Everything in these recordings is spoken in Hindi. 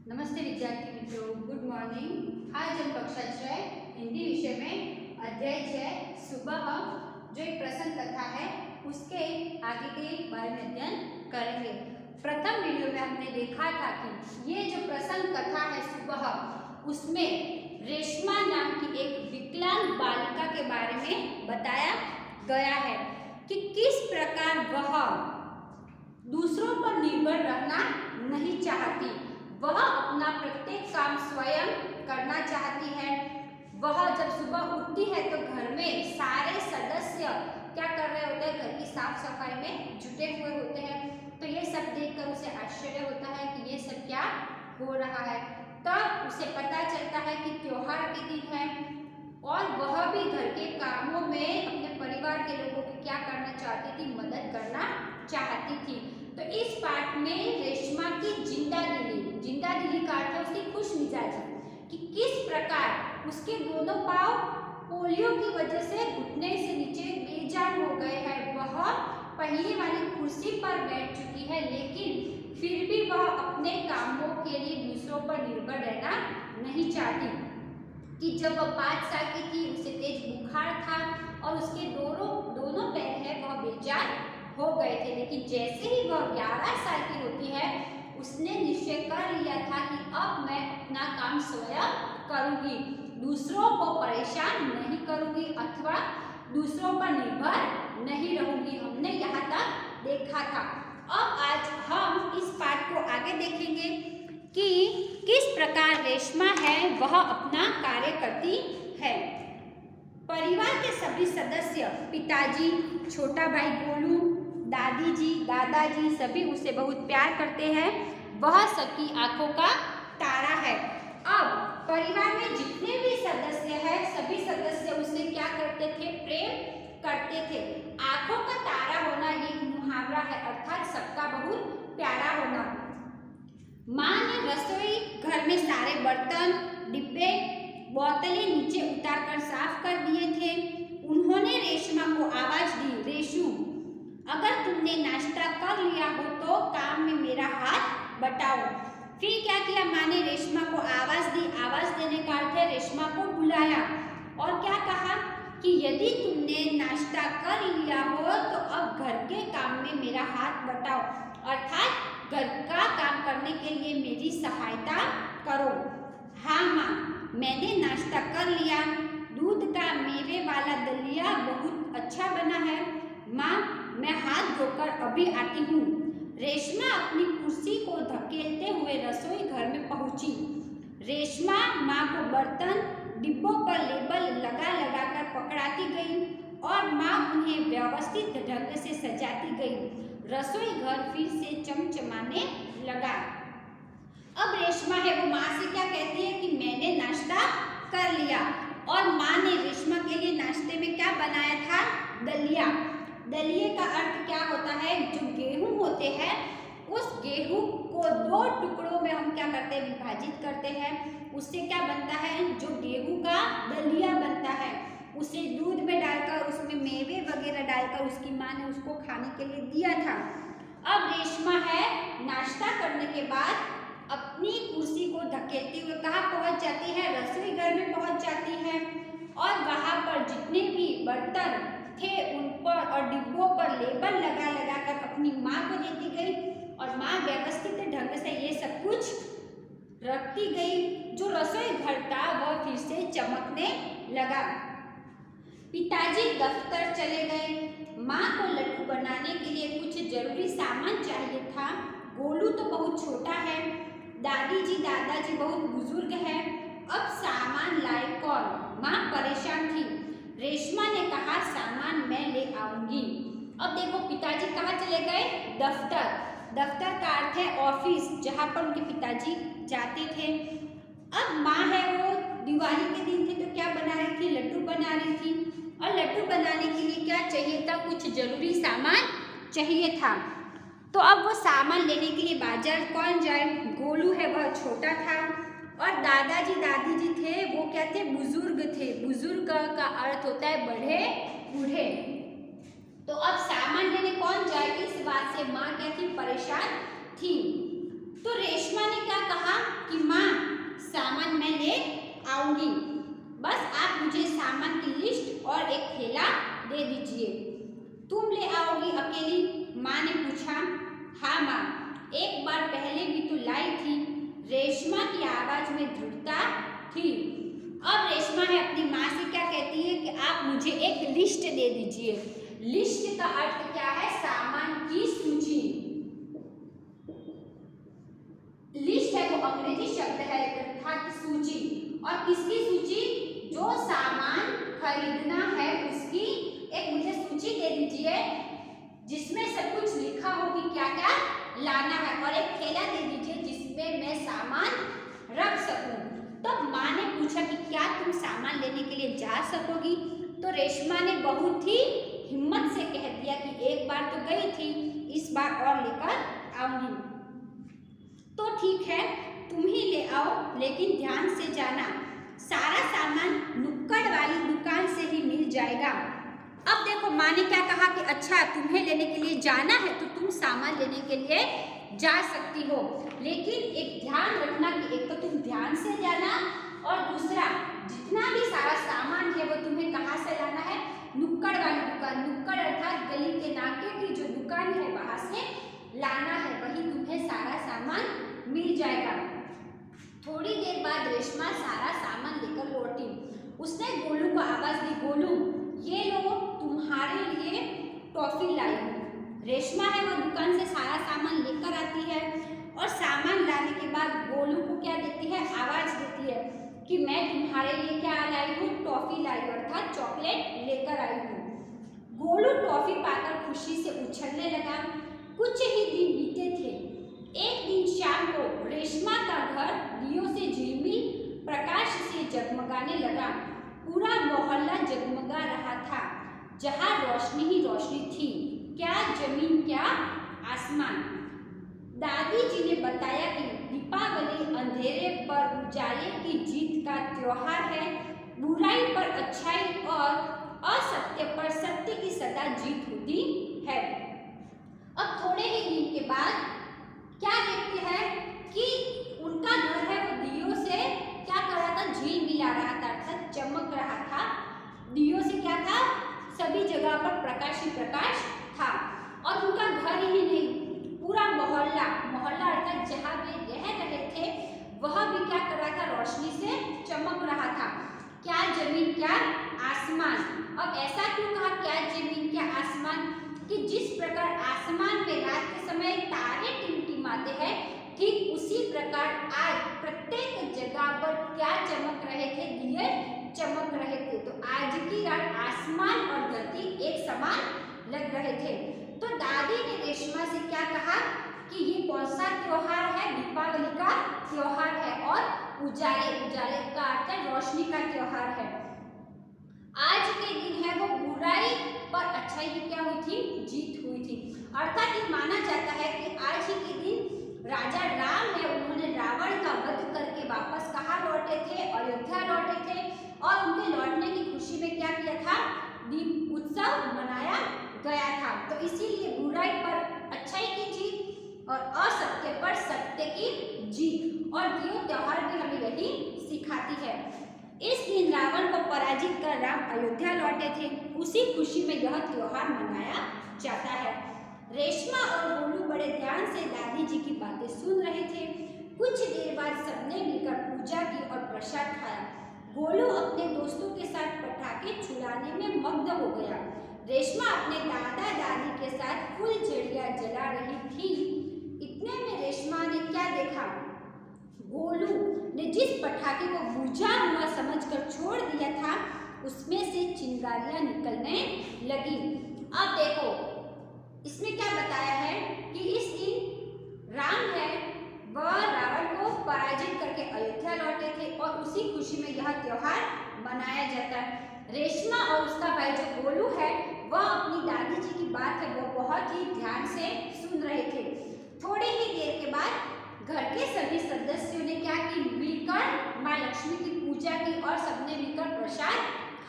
नमस्ते विद्यार्थी मित्रों, गुड मॉर्निंग। आज हम कक्षा 6 हिंदी विषय में अध्याय 6 सुबह जो एक प्रसंग कथा है उसके आगे के बारे में अध्ययन करेंगे। प्रथम वीडियो में हमने देखा था कि ये जो प्रसंग कथा है सुबह, उसमें रेशमा नाम की एक विकलांग बालिका के बारे में बताया गया है कि किस प्रकार वह दूसरों पर निर्भर रहना नहीं चाहती। वह अपना प्रत्येक काम स्वयं करना चाहती है। वह जब सुबह उठती है तो घर में सारे सदस्य क्या कर रहे होते हैं, घर की साफ सफाई में जुटे हुए होते हैं। तो ये सब देखकर उसे आश्चर्य होता है कि ये सब क्या हो रहा है। तब उसे पता चलता है कि त्योहार के दिन है और वह भी घर के कामों में अपने परिवार के लोगों की क्या करना चाहती थी, मदद करना चाहती थी। तो इस पाठ में रेशमा की जिंदा दिली का अर्थ है उसकी खुश मिजाजी, कि किस प्रकार उसके दोनों पांव पोलियो की वजह से घुटने से नीचे बेजान हो गए हैं। वह पहले वाली कुर्सी पर बैठ चुकी है, लेकिन फिर भी वह अपने कामों के लिए दूसरों पर निर्भर रहना नहीं चाहती। कि जब वह 5 साल की थी उसे तेज बुखार था और उसके दोनों पैर है वह बेजान हो गए थे, लेकिन जैसे ही वह 11 साल की होती है उसने निश्चय कर लिया था कि अब मैं अपना काम स्वयं करूंगी, दूसरों को परेशान नहीं करूंगी अथवा दूसरों पर निर्भर नहीं रहूंगी। हमने यहाँ तक देखा था। अब आज हम इस पाठ को आगे देखेंगे कि किस प्रकार रेशमा है वह अपना कार्य करती है। परिवार के सभी सदस्य, पिताजी, छोटा भाई गोलू, दादी जी, दादाजी सभी उसे बहुत प्यार करते हैं। वह सबकी आंखों का तारा है। अब परिवार में जितने भी सदस्य हैं सभी सदस्य उसे क्या करते थे, प्रेम करते थे। आंखों का तारा होना ये मुहावरा है, अर्थात सबका बहुत प्यारा होना। माँ ने रसोई घर में सारे बर्तन, डिब्बे, बोतलें नीचे उतारकर साफ कर दिए थे। उन्होंने रेशमा को आवाज दी, रेशु, अगर तुमने नाश्ता कर लिया हो तो काम में मेरा हाथ बटाओ। फिर क्या किया, माँ ने रेशमा को आवाज दी। आवाज देने का अर्थ है रेशमा को बुलाया और क्या कहा कि यदि तुमने नाश्ता कर लिया हो तो अब घर के काम में मेरा हाथ बटाओ, अर्थात घर का काम करने के लिए मेरी सहायता करो। हाँ माँ, मैंने नाश्ता कर लिया। दूध का मेवे वाला दलिया बहुत अच्छा बना है। माँ, मैं हाथ धोकर अभी आती हूँ। रेशमा अपनी कुर्सी को धकेलते हुए रसोई घर में पहुंची। रेशमा माँ को बर्तन, डिब्बों पर लेबल लगा कर पकड़ाती गई और माँ उन्हें व्यवस्थित ढंग से सजाती गई। रसोई घर फिर से चमचमाने लगा। अब रेशमा है वो माँ से क्या कहती है कि मैंने नाश्ता कर लिया और माँ ने रेशमा के लिए नाश्ते में क्या बनाया था, दलिया। दलिए का अर्थ क्या होता है, जो गेहूं होते हैं उस गेहूं को 2 टुकड़ों में हम क्या करते हैं, विभाजित करते हैं। उससे क्या बनता है, जो गेहूं का दलिया बनता है। उसे दूध में डालकर उसमें मेवे वगैरह डालकर उसकी माँ ने उसको खाने के लिए दिया था। अब रेशमा है नाश्ता करने के बाद अपनी कुर्सी को धकेलते हुए कहाँ पहुँच जाती है, रसोई घर में पहुँच जाती है और वहाँ पर जितने भी बर्तन थे उन पर और डिब्बों पर लेबल लगा कर अपनी माँ को देती गई और माँ व्यवस्थित ढंग से ये सब कुछ रखती गई। जो रसोई घर था वह फिर से चमकने लगा। पिताजी दफ्तर चले गए। माँ को लड्डू बनाने के लिए कुछ जरूरी सामान चाहिए था। गोलू तो बहुत छोटा है, दादी जी दादाजी बहुत बुजुर्ग हैं। अब सामान लाए कौन, माँ परेशान थी। रेशमा ने कहा सामान मैं ले आऊंगी। अब देखो पिताजी कहाँ चले गए, दफ्तर। दफ्तर का अर्थ है ऑफिस, जहाँ पर उनके पिताजी जाते थे। अब माँ है वो दिवाली के दिन थे तो क्या बना रही थी, लड्डू बना रही थी और लड्डू बनाने के लिए क्या चाहिए था, कुछ जरूरी सामान चाहिए था। तो अब वो सामान लेने के लिए बाजार कौन जाए, गोलू है वह छोटा था और दादाजी दादी जी थे वो क्या थे, बुजुर्ग थे। बुजुर्ग का अर्थ होता है बड़े बूढ़े। तो अब सामान लेने कौन जाए, इस बात से माँ क्या थी, परेशान थी। तो रेशमा ने क्या कहा कि माँ सामान मैं ले आऊंगी, बस आप मुझे सामान की लिस्ट और एक थैला दे दीजिए। तुम ले आओगी अकेली? माँ ने पूछा। हाँ माँ, एक बार पहले भी तो लाई थी। रेशमा की आवाज में दृढ़ता थी। अब रेशमा है अपनी माँ से क्या कहती है कि आप मुझे एक लिस्ट दे दीजिए। लिस्ट का अर्थ क्या है? सामान की सूची। लिस्ट है वो अंग्रेजी शब्द है अर्थात सूची। और किसकी सूची? जो सामान खरीदना है उसकी एक मुझे सूची दे दीजिए जिसमें सब कुछ लिखा हो कि क्या क्या लाना है, और एक थैला दे दीजिए जिसमें मैं सामान रख सकूं। तब माँ ने पूछा कि क्या तुम सामान लेने के लिए जा सकोगी? तो रेशमा ने बहुत ही हिम्मत से कह दिया कि एक बार तो गई थी, इस बार और लेकर आऊंगी। तो ठीक है, तुम ही ले आओ, लेकिन ध्यान से जाना, सारा सामान नुक्कड़ वाली दुकान से ही मिल जाएगा। अब देखो माँ ने क्या कहा कि अच्छा तुम्हें लेने के लिए जाना है तो तुम सामान लेने के लिए जा सकती हो, लेकिन एक ध्यान रखना कि एक तो तुम ध्यान से जाना और दूसरा जितना भी सारा सामान है वो तुम्हें कहाँ से लाना है? नुक्कड़ वाली दुकान। नुक्कड़ अर्थात गली के नाके की जो दुकान है वहां से लाना है, वही तुम्हें सारा सामान मिल जाएगा। थोड़ी देर बाद रेशमा सारा सामान लेकर लौटी। उसने गोलू को आवाज दी, गोलू ये लो तुम्हारे लिए टॉफी लाई हूँ। रेशमा है वो दुकान से सारा सामान लेकर आती है और सामान लाने के बाद गोलू को क्या देती है? आवाज देती है कि मैं तुम्हारे लिए क्या लाई हूँ? टॉफी लाई हूँ, अर्थात चॉकलेट लेकर आई हूँ। गोलू टॉफी पाकर खुशी से उछलने लगा। कुछ ही दिन बीते थे। एक दिन शाम को रेशमा का घर दियों से झिलमिल प्रकाश से जगमगाने लगा। पूरा मोहल्ला जगमगा रहा था, जहाँ रोशनी ही रोशनी थी। क्या जमीन क्या आसमान। दादी जी ने बताया कि दीपावली अंधेरे पर उजाले की जीत का त्योहार है। बुराई पर अच्छाई और असत्य पर सत्य की सदा जीत होती है। अब थोड़े ही दिन के बाद क्या देखते हैं कि उनका घर है वो दियों से क्या कर रहा था? झिलमिला रहा था, अर्थात चमक रहा था। दियों से क्या था? सभी जगह पर प्रकाश ही प्रकाश था। और उनका घर ही नहीं, पूरा मोहल्ला अर्थात जहाँ वे रह रहे थे वह भी क्या कर रहा था? रोशनी से चमक रहा था। क्या जमीन क्या आसमान। अब ऐसा क्यों कहा क्या जमीन क्या आसमान? कि जिस प्रकार आसमान में रात के समय तारे टिमटिमाते हैं, ठीक उसी प्रकार आज प्रत्येक जगह पर क्या चमक रहे थे? दिए चमक रहे थे। तो आज की रात आसमान और धरती एक समान लग रहे थे। तो दादी ने रेशमा से क्या कहा कि ये कौन सा त्योहार है? दीपावली का त्योहार है और उजाले का अर्थ है रोशनी का त्योहार है। आज के दिन है वो बुराई पर अच्छाई की क्या हुई थी? जीत हुई थी। अर्थात ये माना जाता है कि आज ही के दिन राजा राम है उन्होंने रावण का वध करके वापस कहाँ लौटे थे? अयोध्या लौटे थे। और उनके लौटने की खुशी में क्या किया था? दीप उत्सव मनाया गया था। तो इसीलिए बुराई पर अच्छाई की जीत और असत्य पर सत्य की जीत। और ये त्योहार भी हमें यही सिखाती है। इस दिन रावण को पराजित कर राम अयोध्या लौटे थे, उसी खुशी में यह त्योहार मनाया जाता है। रेशमा और गोलू बड़े ध्यान से दादी जी की बातें सुन रहे थे। कुछ देर बाद सबने मिलकर पूजा की और प्रसाद खाया। गोलू अपने दोस्तों के साथ पटाखे छुड़ाने में मग्न हो गया। रेशमा अपने दादा दादी के साथ फुलझड़ियां जला रही थी। इतने में रेशमा ने क्या देखा? गोलू ने जिस पटाखे को बुझा हुआ समझकर छोड़ दिया था उसमें से चिंगारियां निकलने लगी। अब देखो इसमें क्या बताया है कि इस दिन राम है वह रावण को पराजित करके अयोध्या लौटे थे और उसी खुशी में यह त्योहार मनाया जाता है। रेशमा और उसका भाई जो गोलू है वह अपनी दादी जी की बात है वो बहुत ही ध्यान से सुन रहे थे। थोड़ी ही देर के बाद घर के सभी सदस्यों ने क्या की? मिलकर माँ लक्ष्मी की पूजा की और सबने मिलकर प्रसाद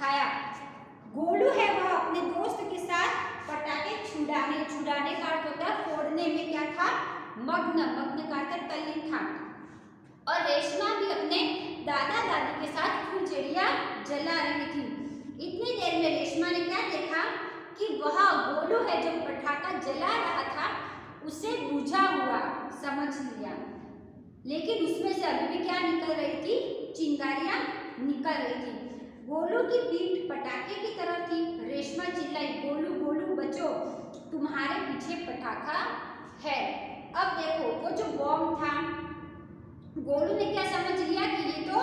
खाया। गोलू है वह अपने दोस्त के साथ पटाखे छुड़ाने का अर्थ होता है फोड़ने में क्या था? मग्न, मग्न का अर्थ तल्लीन था। और रेशमा भी अपने दादा दादी के साथ फुलझड़ियाँ जला रही थी। इतनी देर में रेशमा ने क्या देखा कि वह गोलू है जो पटाखा जला रहा था उसे बुझा हुआ समझ लिया, लेकिन उसमें से अभी भी क्या निकल रही थी, चिंगारियां निकल रही थी। गोलू की पीठ पटाखे की तरफ थी। रेशमा चिल्लाई, गोलू गोलू बचो, तुम्हारे पीछे पटाखा है। अब देखो वो जो बॉम्ब था, गोलू ने क्या समझ लिया कि ये तो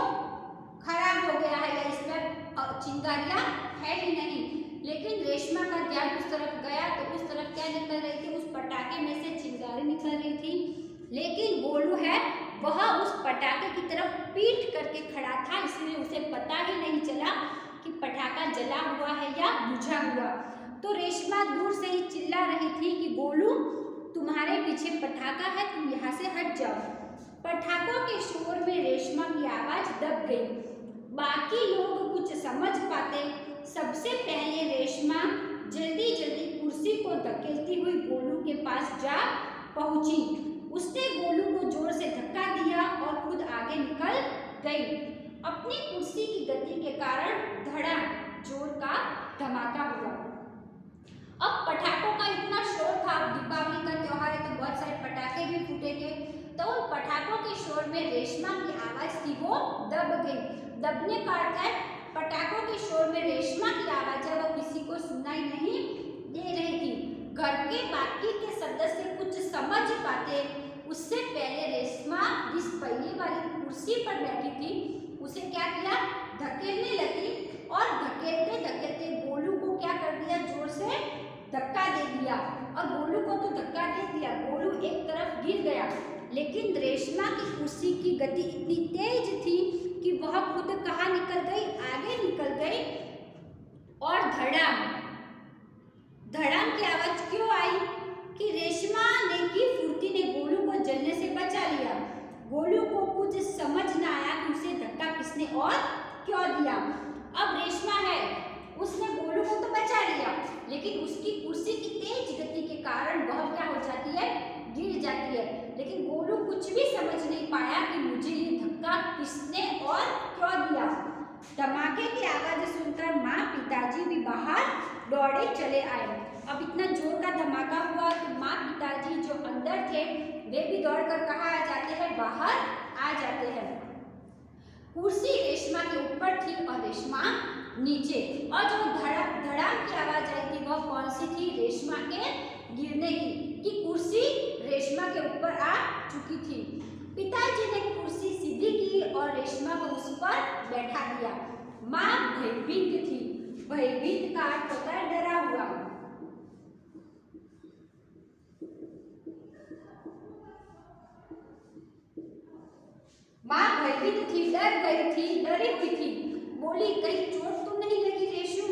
खराब हो गया है या इसमें चिंगारियां है ही नहीं, लेकिन रेशमा का ध्यान उस तरफ गया तो उस तरफ क्या निकल रही थी, उस पटाखे में से चिंगारी निकल रही थी। लेकिन गोलू है वह उस पटाखे की तरफ पीठ करके खड़ा था, इसलिए उसे पता ही नहीं चला कि पटाखा जला हुआ है या बुझा हुआ। तो रेशमा दूर से ही चिल्ला रही थी कि गोलू तुम्हारे पीछे पटाखा है, तुम यहाँ से हट जाओ। पटाखों के शोर में रेशमा की आवाज दब गई। बाकी लोग कुछ समझ पाते। सबसे पहले रेशमा जल्दी जल्दी कुर्सी को धकेलती हुई गोलू के पास जा पहुंची। उसने गोलू को जोर से धक्का दिया और खुद आगे निकल गई। अपनी कुर्सी की गति के कारण धड़ा जोर का धमाका हुआ। अब पटाखों का इतना शोर था, दीपावली का त्योहार है तो बहुत सारे पटाखे भी फूटेंगे, तो उन पटाखों के शोर में रेशमा की आवाज थी वो दब गई। दबने का अर्थ है पटाखों के शोर में रेशमा की आवाज है वो किसी को सुनाई नहीं दे रही थी। घर के बाकी के सदस्य कुछ समझ पाते उससे पहले रेशमा जिस पहली वाली कुर्सी पर बैठी थी उसे क्या किया, धकेलने लगी और धकेलते धकेलते गोलू को क्या कर दिया, जोर से धक्का दे दिया। और गोलू को तो धक्का दे दिया, गोलू एक तरफ गिर गया, लेकिन रेशमा की कुर्सी की गति इतनी तेज थी कि वह खुद कहाँ निकल गई, आगे निकल गई। और धड़ाम धड़ाम की आवाज क्यों आई कि रेशमा ने की फुर्ती ने गोलू को जलने से बचा लिया। गोलू को कुछ समझ न आया कि उसे धक्का किसने और क्यों दिया। अब रेशमा है उसने गोलू को तो बचा लिया, लेकिन उसकी कुर्सी की तेज गति के कारण वह क्या हो जाती है, गिर जाती है। लेकिन गोलू कुछ भी समझ नहीं पाया कि मुझे ये धक्का किसने और क्यों दिया। धमाके की आवाज सुनकर माँ पिताजी भी बाहर दौड़े चले आए। अब इतना जोर का धमाका हुआ तो माँ पिताजी जो अंदर थे वे भी दौड़कर कहाँ आ जाते हैं, बाहर आ जाते हैं। कुर्सी रेशमा के ऊपर थी और रेशमा नीचे, और जो धड़ाम की आवाज आई थी वह कौन सी थी, रेशमा के गिरने की, कि कुर्सी रेशमा के ऊपर आ चुकी थी। पिताजी ने कुर्सी सीधी की और रेशमा को उस पर बैठा दिया। माँ भयभीत थी। भयभीत का अर्थ होता है डरा हुआ। माँ भयभीत थी, डर गई थी, डरी हुई थी। बोली, कहीं चोट तो नहीं लगी रेशू।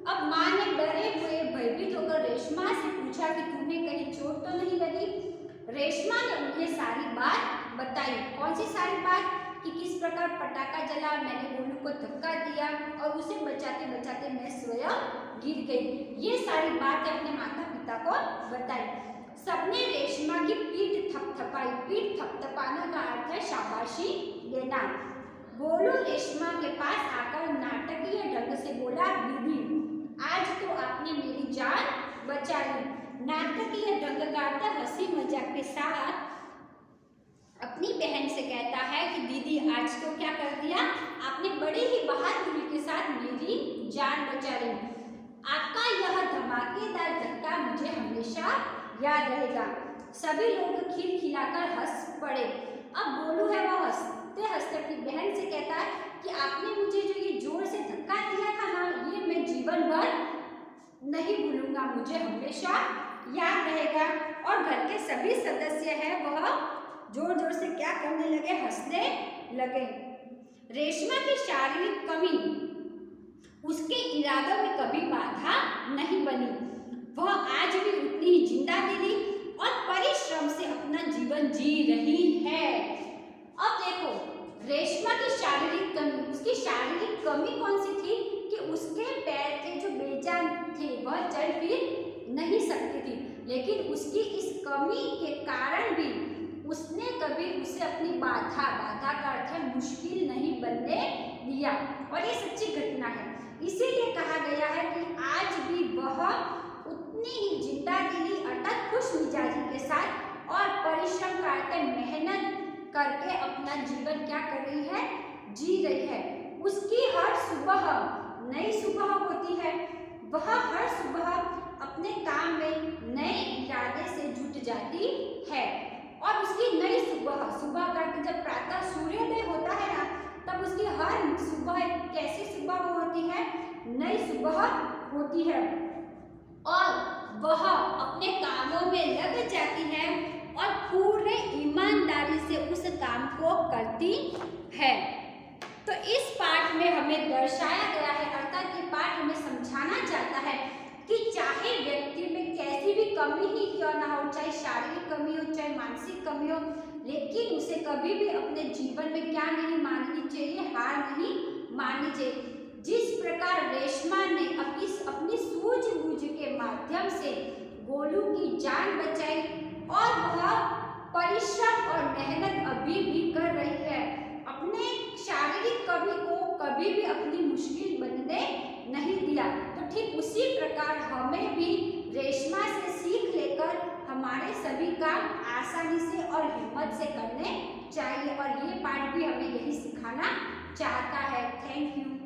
अब माँ ने डरे हुए भयभीत होकर रेशमा से पूछा कि तुम्हें कहीं चोट तो नहीं लगी। रेशमा ने उन्हें सारी बात बताई। कौन सी सारी बात, कि किस प्रकार पटाखा जला, मैंने गोलू को धक्का दिया और उसे बचाते बचाते मैं स्वयं गिर गई। ये सारी बातें अपने माता पिता को बताई। सबने रेशमा की पीठ थपथपाई। पीठ थपथपाने का अर्थ है शाबाशी देना। गोलू रेशमा के पास आकर नाटकीय ढंग से बोला, दीदी आज तो आपने मेरी जान बचा ली। नाटकीय ढंग का अर्थ हंसी मजाक के साथ अपनी बहन से कहता है कि दीदी आज तो क्या कर दिया आपने, बड़ी ही बहादुरी के साथ मेरी जान बचा ली। आपका यह धमाकेदार धक्का मुझे हमेशा याद रहेगा। सभी लोग खिलखिलाकर हंस पड़े। अब गोलू है वह हंसते हंसते अपनी बहन से कहता है कि आपने मुझे जो ये जोर से धक्का दिया था ना, ये मैं जीवन भर नहीं भूलूंगा, मुझे हमेशा याद रहेगा। और घर के सभी सदस्य हैं वह जोर जोर से क्या करने लगे, हंसने लगे। रेशमा की शारीरिक कमी उसके इरादों में कभी बाधा नहीं बनी। वह आज भी उतनी ही जिंदा दिली और परिश्रम से अपना जीवन जी रही है। अब देखो रेशमा की शारीरिक कमी, उसकी शारीरिक कमी कौन सी थी कि उसके पैर थे जो बेजान थे, वह चल फिर नहीं सकती थी। लेकिन उसकी इस कमी के कारण भी कभी उसे अपनी बाधा का अर्थ है मुश्किल नहीं बनने दिया। और ये सच्ची घटना है, इसीलिए कहा गया है कि आज भी वह उतनी ही जिंदादिली अर्थात खुश मिजाजी के साथ और परिश्रम करते मेहनत करके अपना जीवन क्या कर रही है, जी रही है। उसकी हर सुबह नई सुबह होती है, वह हर सुबह अपने काम में नए इरादे से जुट जाती है। और उसकी नई सुबह करके जब प्रातः सूर्योदय होता है ना, तब उसकी हर सुबह कैसी सुबह होती है, नई सुबह होती है और वह अपने कामों में लग जाती है और पूरे ईमानदारी से उस काम को करती है। तो इस पाठ में हमें दर्शाया गया है, अर्थात ये पाठ हमें समझाना चाहता है कि चाहे व्यक्ति में कैसी भी कमी ही क्यों ना हो, चाहे शारीरिक कमी हो, चाहे मानसिक कमी हो, लेकिन उसे कभी भी अपने जीवन में क्या नहीं माननी चाहिए, हार नहीं माननी चाहिए। जिस प्रकार रेशमा ने अपनी सूझबूझ के माध्यम से गोलू की जान बचाई और वह परिश्रम और मेहनत अभी भी कर रही है, अपने शारीरिक कमी को कभी भी अपनी मुश्किल बनने नहीं दिया। तो ठीक उसी प्रकार हमें भी रेशमा से सीख लेकर हमारे सभी काम आसानी से और हिम्मत से करने चाहिए और ये पाठ भी हमें यही सिखाना चाहता है। Thank you.